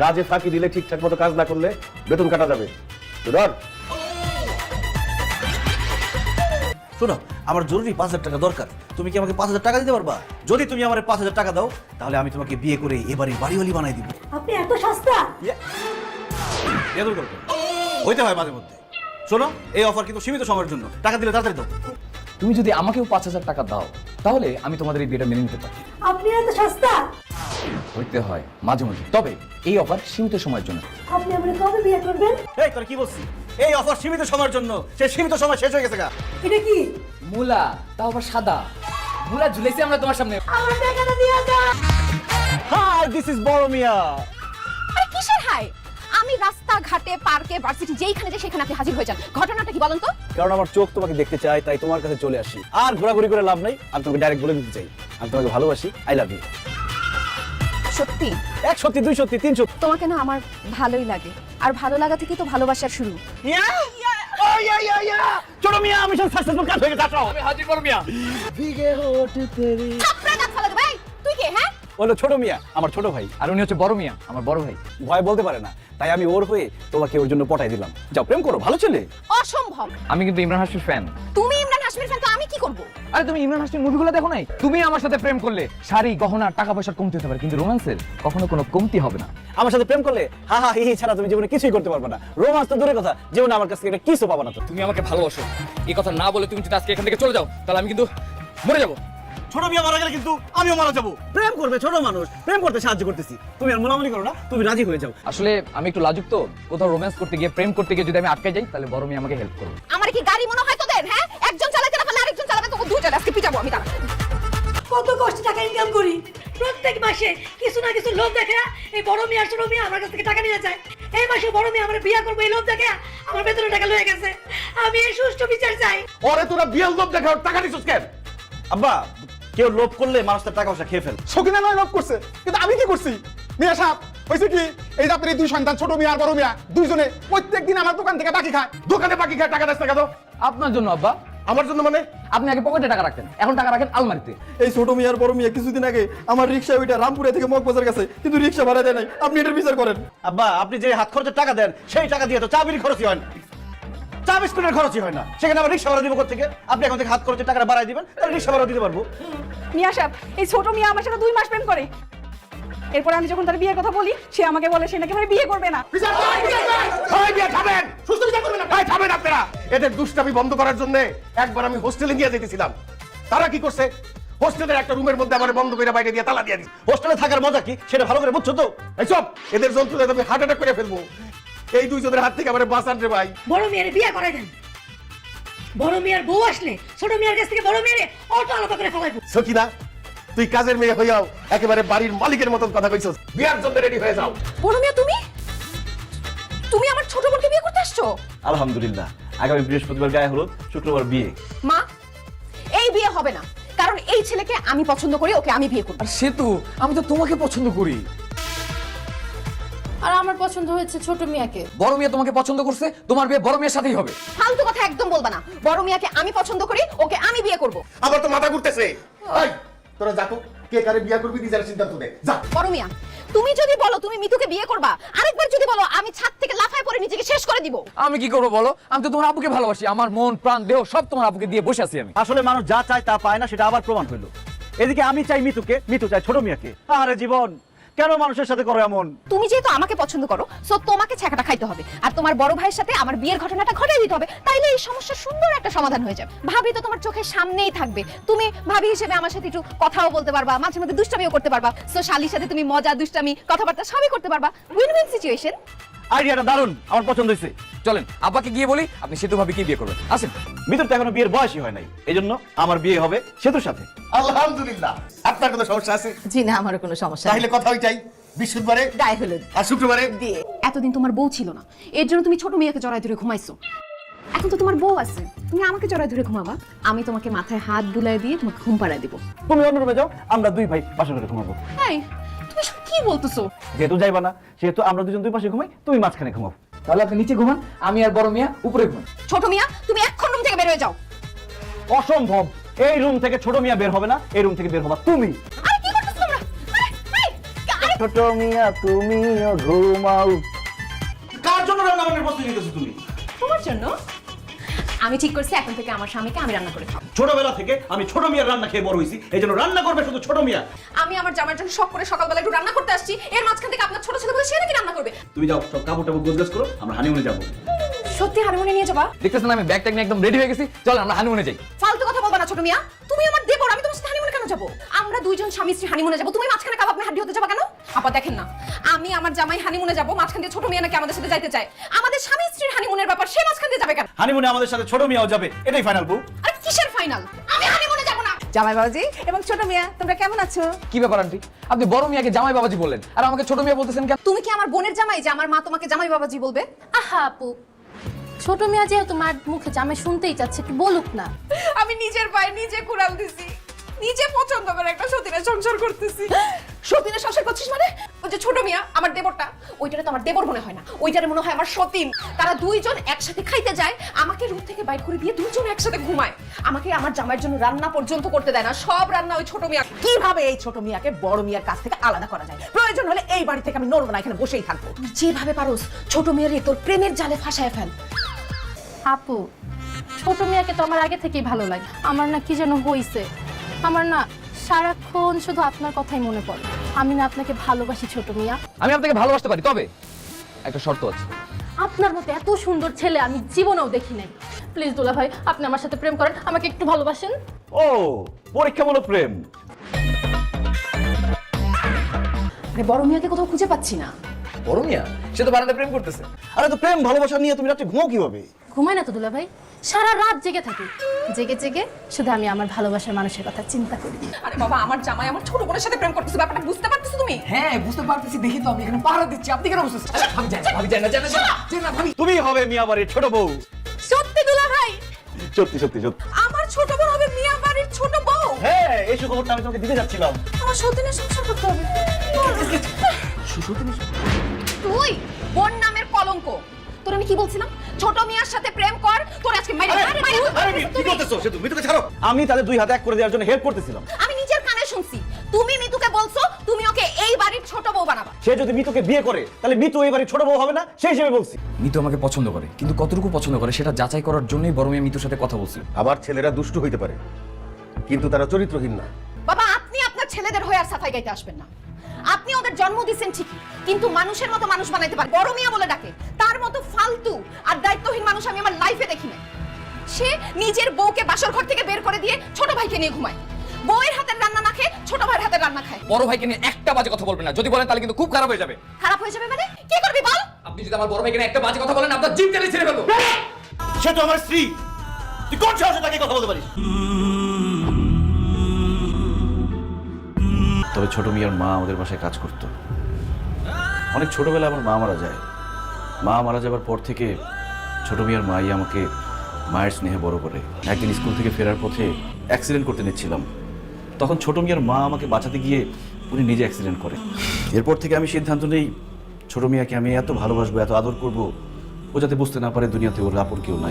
কাজে ফাঁকি দিলে ঠিকঠাক মতো কাজ না করলে বেতন কাটা যাবে। ধর শোনো, আমার জরুরি 5,000 টাকা দরকার। তুমি কি আমাকে 5,000 টাকা দিতে পারবা? যদি তুমি আমার 5,000 টাকা দাও তাহলে আমি তোমাকে বিয়ে করে এবারে বাড়িওয়ালি বানাই দিব। আপনি এত সস্তা? হইতে হয় মাঝে মধ্যে। শোনো, এই অফার কিন্তু সীমিত সময়ের জন্য, টাকা দিলে তাড়াতাড়ি দাও। তুমি যদি আমাকেও 5,000 টাকা দাও তাহলে আমি তোমাদের এই বিয়েটা মেনে নিতে পারি। আপনি এত সস্তা? হইতে হয় মাঝে মাঝে, তবে এই অফার সীমিত সময়ের জন্য। আপনি আমাকে কবে বিয়ে করবেন? এই তোর কি বলছিস? এই অফার সীমিত সময়ের জন্য, সেই সীমিত সময় শেষ হয়ে গেছে গা। এটা কি? মুলা, তাও আবার সাদা মুলা ঝুলাইছি আমরা তোমার সামনে। আমার টাকাটা দিয়ে দাও। হাই, দিস ইজ বড় মিয়া। আরে কিসের হাই? আমি রাস্তাঘাটে, পার্কে, ভার্সিটি যেইখানে যে সেখানে আপনি হাজির হয়ে যান। ঘটনাটা কি বলেন তো? কারণ আমার চোখ তোমাকে দেখতে চায়, তাই তোমার কাছে চলে আসি। আর ঘোরাঘুরি করে লাভ নাই, আমি তোমাকে ডাইরেক্ট বলে দিতে চাই আমি তোমাকে ভালোবাসি। I love you. সত্যি? 1 সত্যি, 2 সত্যি, 3 সত্যি। তোমাকে না আমার ভালোই লাগে, আর ভালো লাগা থেকে তো ভালোবাসার শুরু। ছোট মিয়া, আমি সব সাকসেসফুল কাজ হয়ে গেছে। আসো। আমি হাজির বড় মিয়া। থাপড়া দাঁত ফালাতে ভাই। তুই কে? হ্যাঁ, বলো ছোট মিয়া, আমার ছোট ভাই। আর উনি হচ্ছে বড় মিয়া, আমার বড় ভাই। ভয় বলতে পারে না, তাই আমি ওর হয়ে তোমাকে ওর জন্য পটাই দিলাম। যাও প্রেম করো, ভালো ছেলে। অসম্ভব। আমি কিন্তু ইমরান হাশমির ফ্যান। তুমি ইমরান হাশমির ফ্যান, তো আমি কি করব? আরে তুমি ইমরান হাশমির মুভিগুলো দেখো নাই? তুমি আমার সাথে প্রেম করলে শাড়ি, গহনা, টাকা পয়সার কমতি হতে পারে, কিন্তু রোমান্সের কখনো কোনো কমতি হবে না। আমার সাথে প্রেম করলে হা হা হি হি ছাড়া তুমি জীবনে কিছুই করতে পারবে না। রোমান্স তো দূরের কথা, জীবনে আমার কাছ থেকে এটা কিছু পাবা না। তো তুমি আমাকে ভালোবাসো, এই কথা না বলে তুমি যদি আজকে এখান থেকে চলে যাও তাহলে আমি কিন্তু মরে যাবো। ছোট মিয়া মারা গেলে কিন্তু আমিও মারা যাবো। প্রেম করবে ছোট মানুষ, প্রেম করতে সাহায্য করতেছি, তুমি আর মোলামুলি করো না, তুমি রাজি হয়ে যাও। আসলে আমি একটু লাজুক তো, কোথাও রোম্যান্স করতে গিয়ে, প্রেম করতে গিয়ে যদি আমি আটকে যাই তাহলে বড় মেয়ে আমাকে হেল্প করবে। আমার কি গাড়ি মনে হয় তোদের? হ্যাঁ, একজন চালাতে না পারলে আরেকজন চালাবে, তোকে দুইজন আজকে পিটাবো আমি। দাঁড়া। কত কষ্ট টাকা ইনকাম করি, প্রত্যেক মাসে কিছু না কিছু লোভ দেখে এই বড় মেয়ে আর ছোট মেয়ে আমার কাছ থেকে টাকা নিয়ে যায়। এই মাসে বড় মেয়ে আমার বিয়ে করবো এই লোভ দেখে আমার বেতনের টাকা লয়ে গেছে। আমি এই সুষ্ঠু বিচার চাই। ওরে তোরা বিয়ের লোভ দেখা টাকা দিছিস কেন? আব্বা, কেউ লোভ করলে মানুষ তার টাকা পয়সা খেয়ে ফেলে। সকিনা নয় লোভ করছে, কিন্তু আমি কি করছি? মিয়া সাহেব, হয়েছে কি, এই যে আপনার এই 2 সন্তান, ছোট মিয়া আর বড় মিয়া, দুইজনে প্রত্যেকদিন আমার দোকান থেকে বাকি খায়। দোকানে বাকি খায় টাকা দেশ টাকা দাও। আপনার জন্য আব্বা। আমার জন্য মানে? আপনি আগে পকেটে টাকা রাখতেন, এখন টাকা রাখেন আলমারিতে। এই ছোট মিয়া আর বড় মিয়া কিছুদিন আগে আমার রিক্সা ওইটা রামপুরা থেকে মগবাজার গেছে, কিন্তু রিক্সা ভাড়া দেয় নাই। আপনি এটার বিচার করেন। আব্বা, আপনি যে হাত খরচের টাকা দেন সেই টাকা দিয়ে তো চা বিড়ি খরচই হয় না, চা বিস্কুটের খরচই হয় না। সেখানে আবার রিক্সা ভাড়া দিব কোথা থেকে? আপনি এখন থেকে হাত খরচের টাকাটা বাড়াই দিবেন, তাহলে রিক্সা ভাড়া দিতে পারবো। মিয়া সাহেব, এই ছোট মিয়া আমার সাথে 2 মাস প্রেম করে। এরপর আমি যখন তার বিয়ের কথা বলি, সে আমাকে বলে সে নাকি আমার বিয়ে করবে না। এই বিয়ে থামেন, সুস্থ বিচার করবেন না। থামেন আপনারা। এদের দুষ্টামি বন্ধ করার জন্য একবার আমি হোস্টেলে নিয়ে যেতেছিলাম। তারা কি করছে? হোস্টেলের একটা রুমের মধ্যে আমার বন্ধ করে বাইরে দিয়ে তালা দিয়ে দিই। হোস্টেলে থাকার মজা কি সেটা ভালো করে বুঝছো তো? এইসব এদের যন্ত্রণায় আমি হার্ট অ্যাটাক করে ফেলবো। এই দুইজনের হাত থেকে আমার বাঁচান রে ভাই। বড় মেয়ের বিয়ে করাই দেন। বড় মেয়ের বউ আসলে ছোট মেয়ের কাছ থেকে বড় মেয়ের অটো আলাদা করে ফেলাইবো। সকিনা, তুই কাজের মেয়ে হইয়াও একেবারে বাড়ির মালিকের মতন কথা কইছস। বিয়ার জন্য রেডি হয়ে যাও। বড় মিয়া, তুমি তুমি আমার ছোট বোনকে বিয়ে করতে আসছো? আলহামদুলিল্লাহ, আগামী বৃহস্পতিবার গায়ে হলুদ, শুক্রবার বিয়ে। মা, এই বিয়ে হবে না, কারণ এই ছেলেকে আমি পছন্দ করি, ওকে আমি বিয়ে করব। আর সে তো, আমি তো তোমাকে পছন্দ করি। আর আমার পছন্দ হয়েছে ছোট মিয়াকে। বড় মেয়ে তোমাকে পছন্দ করছে, তোমার বিয়ে বড় মেয়ের সাথেই হবে। ফালতু কথা একদম বলবা না। বড় মিয়াকে আমি পছন্দ করি, ওকে আমি বিয়ে করব। আমার তো মাথা ঘুরতেছে। এই তোরা যা তো, কে কারে বিয়া করবি নিজের সিদ্ধান্ত নে। যা। বড় মিয়া, তুমি যদি বলো তুমি মিতুকে বিয়ে করবা, আরেকবার যদি বলো আমি ছাদ থেকে লাফায় পড়ে নিজেকে শেষ করে দিব। আমি কি করবো বলো? আমি তো তোমার আপুকে ভালোবাসি, আমার মন প্রাণ দেহ সব তোমার আপুকে দিয়ে বসে আছি আমি। আসলে মানুষ যা চায় তা পায় না, সেটা আবার প্রমাণ হইলো। এদিকে আমি চাই মিতুকে, মিতু চাই ছোট মিয়াকে। আরে জীবন, কেন মানুষের সাথে করো এমন? তুমি যেহেতু আমাকে পছন্দ করো, সো তোমাকে ছ্যাঁকাটা খাইতে হবে, আর তোমার বড় ভাইয়ের সাথে আমার বিয়ের ঘটনাটা ঘটাই দিতে হবে। তাইলে এই সমস্যার সুন্দর একটা সমাধান হয়ে যাবে। ভাবি তো তোমার চোখের সামনেই থাকবে, তুমি ভাবি হিসেবে আমার সাথে একটু কথাও বলতে পারবা, মাঝে মধ্যে দুষ্টামিও করতে পারবা। সো শালির সাথে তুমি মজা, দুষ্টামি, কথাবার্তা সবই করতে পারবা। Win win situation. আইডিয়াটা দারুণ, আমার পছন্দ হয়েছে। চলেন আব্বাকে গিয়ে বলি আপনি সেতু ভাবিকে বিয়ে করবেন। আসেন। মিতুর তো এখনো বিয়ের বয়সই হয় নাই, এই জন্য আমার বিয়ে হবে সেতুর সাথে। আলহামদুলিল্লাহ। আপনার কোনো সমস্যা আছে? জি না, আমার কোনো সমস্যা তাহলে কথা হইটাই বৃহস্পতিবারে গায়ে হলুদ আর শুক্রবারে দিয়ে। এতদিন তোমার বউ ছিল না, এর জন্য তুমি ছোট মেয়েকে জড়ায় ধরে ঘুমাইছো। এখন তো তোমার বউ আছে, তুমি আমাকে জড়ায় ধরে ঘুমাবা। আমি তোমাকে মাথায় হাত বুলাই দিয়ে তোমাকে ঘুম পাড়ায় দিব। তুমি অন্য রুমে যাও, আমরা দুই ভাই পাশে করে ঘুমাবো। এই, তুমি সব কি বলতেছো? যেহেতু যাইবা না, সেহেতু আমরা দুজন দুই পাশে ঘুমাই, তুমি মাঝখানে ঘুমাও। তাহলে আপনি নিচে ঘুমান, আমি আর বড় মিয়া উপরে ঘুমান। ছোট মিয়া, তুমি এখন রুম থেকে বের হয়ে যাও। অসম্ভব, এই রুম থেকে ছোট মিয়া বের হবে না, এই রুম থেকে বের হবা তুমি। আরে কি করতেছো তোমরা? আরে, এই, আরে ছোট মিয়া তুমিও ঘুমাও। কার জন্য রান্না বান্নার প্রস্তুতি নিতেছো তুমি? তোমার জন্য। আমি ঠিক করছি এখন থেকে আমার স্বামীকে আমি রান্না করে খাবো। ছোটবেলা থেকে আমি ছোট মিয়ার রান্না খেয়ে বড় হয়েছি, এই জন্য রান্না করবে শুধু ছোট মিয়া। আমি আমার জামার জন্য শখ করে সকালবেলা একটু রান্না করতে আসছি, এর মাঝখান থেকে আপনার ছোট ছেলে বলে সে নাকি রান্না করবে। তুমি যাও, সব কাপড় টাপড় গোছগাছ করো, আমরা হানিমুনে যাবো। সত্যি হানিমুনে নিয়ে যাবা? দেখতেছেন আমি ব্যাগ ট্যাগ নিয়ে একদম রেডি হয়ে গেছি, চল আমরা হানিমুনে যাই। ফালতু কথা বলবা না ছোট মিয়া, তুমি আমার দেবর, আমি তোমার সাথে হানিমুনে কেন যাবো? আমরা দুইজন স্বামী স্ত্রী হানিমুনে যাবো, তুমি মাঝখানে কাবাব হাড্ডি হতে যাবা কেন? আপা দেখেন না, আমি আমার জামাই হানিমুনে যাবো, মাঝখান দিয়ে ছোট মিয়া নাকি আমাদের সাথে যাইতে চায়। আমাদের স্বামী স্ত্রীর হানিমুনের ব্যাপার, সে মাঝখান দিয়ে যাবে কেন? হানিমুনে আমাদের সাথে ছোট মিয়াও যাবে, এটাই ফাইনাল বউ। আরে কিসের ফাইনাল? আমি হানিমুনে যাবো না। জামাই বাবাজি এবং ছোট মিয়া তোমরা কেমন আছো? কি ব্যাপার আন্টি, আপনি বড় মিয়াকে জামাই বাবাজি বললেন আর আমাকে ছোট মিয়া বলতেছেন কেন? তুমি কি আমার বোনের জামাই যে আমার মা তোমাকে জামাই বাবাজি বলবে? আহা আপু, ছোট মিয়া যেহেতু মার মুখে জামাই শুনতেই চাচ্ছে, একটু বলুক না। আমি নিজের পায়ে নিজে কুড়াল দিছি, নিজে পছন্দ করে একটা সতীনের সংসার করতেছি। সতীনের সংসার করছিস মানে? ওই যে ছোট মিয়া আমার দেবরটা, ওইটারে তো আমার দেবর মনে হয় না, ওইটারে মনে হয় আমার সতীন। তারা দুইজন একসাথে খাইতে যায়, আমাকে রুম থেকে বাইর করে দিয়ে দুইজন একসাথে ঘুমায়। আমাকে আমার জামাইয়ের জন্য রান্না পর্যন্ত করতে দেয় না, সব রান্না ওই ছোট মিয়া। কিভাবে এই ছোট মিয়াকে বড় মিয়ার কাছ থেকে আলাদা করা যায়? প্রয়োজন হলে এই বাড়ি থেকে আমি নড়বো না, এখানে বসেই থাকবো। তুই যেভাবে পারোস ছোট মেয়েরে তোর প্রেমের জালে ফাঁসায় ফেল। আপু, ছোট মিয়াকে তো আমার আগে থেকেই ভালো লাগে। আমার না কি যেন হইছে, আমার না সারাক্ষণ শুধু আপনার কথাই মনে পড়ে। আমি না আপনাকে ভালোবাসি ছোট মিয়া। আমি আপনাকে ভালোবাসতে পারি, তবে একটা শর্ত আছে। আপনার মতো এত সুন্দর ছেলে আমি জীবনেও দেখি নাই। প্লিজ দুলা ভাই, আপনি আমার সাথে প্রেম করেন, আমাকে একটু ভালোবাসেন। ও, পরীক্ষামূলক প্রেম। আরে বড় মিয়াকে কোথাও খুঁজে পাচ্ছি না। বড় মিয়া সে তো বারান্দায় প্রেম করতেছে। আরে তো প্রেম ভালোবাসা নিয়ে তুমি রাতে ঘুমাও কিভাবে? ঘুমায় না তো দুলা ভাই, সারা রাত জেগে থাকি। জেগে জেগে শুধু আমি আমার ভালোবাসার মানুষের কথা চিন্তা করি। আরে বাবা, আমার জামাই আমার ছোট বোনের সাথে প্রেম করতেছে, ব্যাপারটা বুঝতে পারতেছো তুমি? হ্যাঁ বুঝতে পারতেছি, দেখি তো আমি এখানে পাহারা দিচ্ছি, আপনি কেন বুঝতেছেন? ভাবি যায় না, ভাবি যায় না, যায় না, যায় না ভাবি। তুমি হবে মিয়া বাড়ির ছোট বউ। সত্যি দুলা ভাই, সত্যি সত্যি সত্যি। আমার ছোট বোন হবে মিয়া বাড়ির ছোট বউ। হ্যাঁ, এই সুখবরটা আমি তোমাকে দিতে যাচ্ছিলাম। আমার সতীনের সংসার করতে হবে। তুই বোন নামের কলঙ্ক। তোর আমি কি বলছিলাম? ছোট মিয়ার সাথে প্রেম কর, তোর আজকে মাইরে কি করতেছো? সে তুমি মিতুকে ছাড়ো। আমি তাহলে দুই হাতে এক করে দেওয়ার জন্য হেল্প করতেছিলাম। আমি নিজের কানে শুনছি, তুমি মিতুকে বলছো তুমি ওকে এই বাড়ির ছোট বউ বানাবা। সে যদি মিতুকে বিয়ে করে তাহলে মিতু এই বাড়ির ছোট বউ হবে না, সেই হিসেবে বলছি। মিতু আমাকে পছন্দ করে, কিন্তু কতটুকু পছন্দ করে সেটা যাচাই করার জন্যই বড় মিয়া মিতুর সাথে কথা বলছি। আমার ছেলেরা দুষ্টু হইতে পারে, কিন্তু তারা চরিত্রহীন না। বাবা, আপনি আপনার ছেলেদের হয়ে আর সাফাই গাইতে আসবেন না। আপনি ওদের জন্ম দিয়েছেন ঠিকই, কিন্তু মানুষের মতো মানুষ বানাইতে পারে। বড় মিয়া বলে ডাকে, তার মতো ফালতু আর দায়িত্বহীন মানুষ আমি আমার লাইফে দেখি নাই। সে নিজের বউকে বাসর ঘর থেকে বের করে দিয়ে ছোট ভাইকে নিয়ে ঘুমায়, বউয়ের হাতের রান্না না খেয়ে ছোট ভাইয়ের হাতের রান্না খায়। বড় ভাইকে নিয়ে একটা বাজে কথা বলবেন না, যদি বলেন তাহলে কিন্তু খুব খারাপ হয়ে যাবে। খারাপ হয়ে যাবে মানে? কি করবি বল? আপনি যদি আমার বড় ভাইকে নিয়ে একটা বাজে কথা বলেন, আপনার জিভ টেনে ছেড়ে ফেলবো। সে তো আমার স্ত্রী, তুই কোন সাহসে তাকে কথা বলতে পারিস? তবে ছোট মিয়ার মা আমাদের বাসায় কাজ করত। অনেক ছোটবেলায় আমার মা মারা যায়। মা মারা যাবার পর থেকে ছোট মিয়ার মাই আমাকে মায়ের স্নেহে বড় করে। একদিন স্কুল থেকে ফেরার পথে অ্যাক্সিডেন্ট করতে নিচ্ছিলাম, তখন ছোট মিয়ার মা আমাকে বাঁচাতে গিয়ে উনি নিজে অ্যাক্সিডেন্ট করে। এরপর থেকে আমি সিদ্ধান্ত নেই ছোট মিয়াকে আমি এত ভালোবাসবো, এত আদর করব, ও যাতে বুঝতে না পারে দুনিয়াতে ওর আপন কেউ নাই।